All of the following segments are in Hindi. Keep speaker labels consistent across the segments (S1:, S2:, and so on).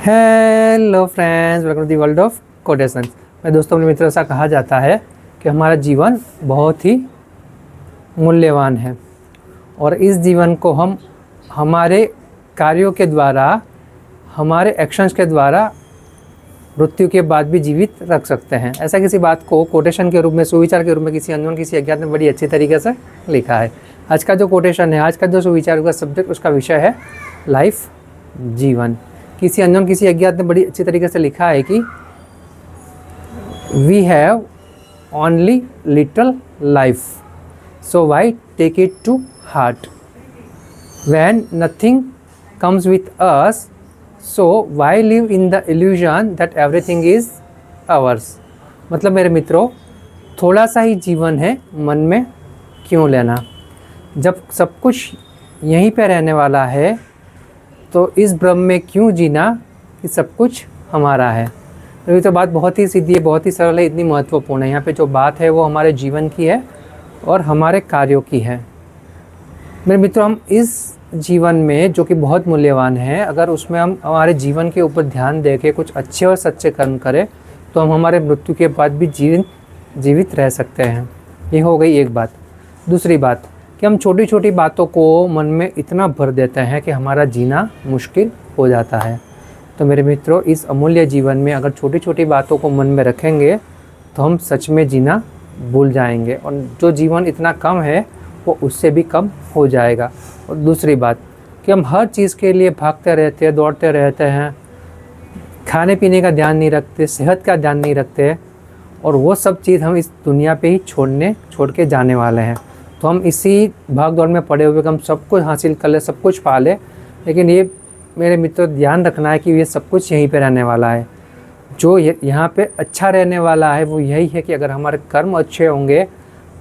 S1: Hello friends, welcome to the world of quotations. मैं दोस्तों अपने मित्रों से कहा जाता है कि हमारा जीवन बहुत ही मूल्यवान है और इस जीवन को हम हमारे कार्यों के द्वारा, हमारे एक्शंस के द्वारा मृत्यु के बाद भी जीवित रख सकते हैं। ऐसा किसी बात को कोटेशन के रूप में, सुविचार के रूप में किसी अनजान, किसी अज्ञात ने बड़ी अच्छी तरीके से लिखा है। आज का जो कोटेशन है, आज का जो सुविचार का सब्जेक्ट, उसका विषय है लाइफ, जीवन। किसी अनजान, किसी अज्ञात ने बड़ी अच्छी तरीके से लिखा है कि we have only little life, so why take it to heart. When nothing comes with us, so why live in the illusion that everything is ours. मतलब मेरे मित्रों, थोड़ा सा ही जीवन है, मन में क्यों लेना। जब सब कुछ यहीं पे रहने वाला है तो इस भ्रम में क्यों जीना कि सब कुछ हमारा है। तो ये तो बात बहुत ही सीधी है, बहुत ही सरल है, इतनी महत्वपूर्ण है। यहाँ पे जो बात है वो हमारे जीवन की है और हमारे कार्यों की है। मेरे मित्रों, हम इस जीवन में जो कि बहुत मूल्यवान है, अगर उसमें हम हमारे जीवन के ऊपर ध्यान दे के कुछ अच्छे और सच्चे कर्म करें तो हम हमारे मृत्यु के बाद भी जीवित रह सकते हैं। ये हो गई एक बात। दूसरी बात कि हम छोटी छोटी बातों को मन में इतना भर देते हैं कि हमारा जीना मुश्किल हो जाता है। तो मेरे मित्रों, इस अमूल्य जीवन में अगर छोटी छोटी बातों को मन में रखेंगे तो हम सच में जीना भूल जाएंगे और जो जीवन इतना कम है वो उससे भी कम हो जाएगा। और दूसरी बात कि हम हर चीज़ के लिए भागते रहते हैं, दौड़ते रहते हैं, खाने पीने का ध्यान नहीं रखते, सेहत का ध्यान नहीं रखते, और वो सब चीज़ हम इस दुनिया पे ही छोड़ के जाने वाले हैं। तो हम इसी भाग दौड़ में पड़े हुए कि हम सब कुछ हासिल कर ले, सब कुछ पा ले, लेकिन ये मेरे मित्रों ध्यान रखना है कि ये सब कुछ यहीं पे रहने वाला है। जो यहाँ पे अच्छा रहने वाला है वो यही है कि अगर हमारे कर्म अच्छे होंगे,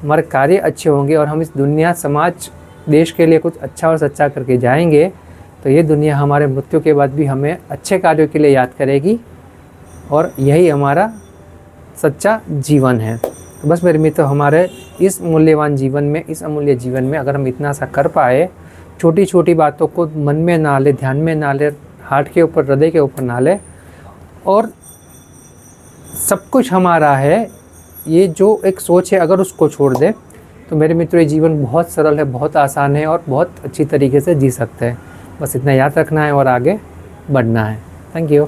S1: हमारे कार्य अच्छे होंगे और हम इस दुनिया, समाज, देश के लिए कुछ अच्छा और सच्चा करके जाएंगे तो ये दुनिया हमारे मृत्यु के बाद भी हमें अच्छे कार्यों के लिए याद करेगी और यही हमारा सच्चा जीवन है। तो बस मेरे मित्र, हमारे इस मूल्यवान जीवन में, इस अमूल्य जीवन में अगर हम इतना सा कर पाए, छोटी छोटी बातों को मन में ना ले, ध्यान में ना ले, हार्ट के ऊपर, हृदय के ऊपर ना ले, और सब कुछ हमारा है, ये जो एक सोच है अगर उसको छोड़ दे तो मेरे मित्रों ये जीवन बहुत सरल है, बहुत आसान है और बहुत अच्छी तरीके से जी सकते हैं। बस इतना याद रखना है और आगे बढ़ना है। Thank you.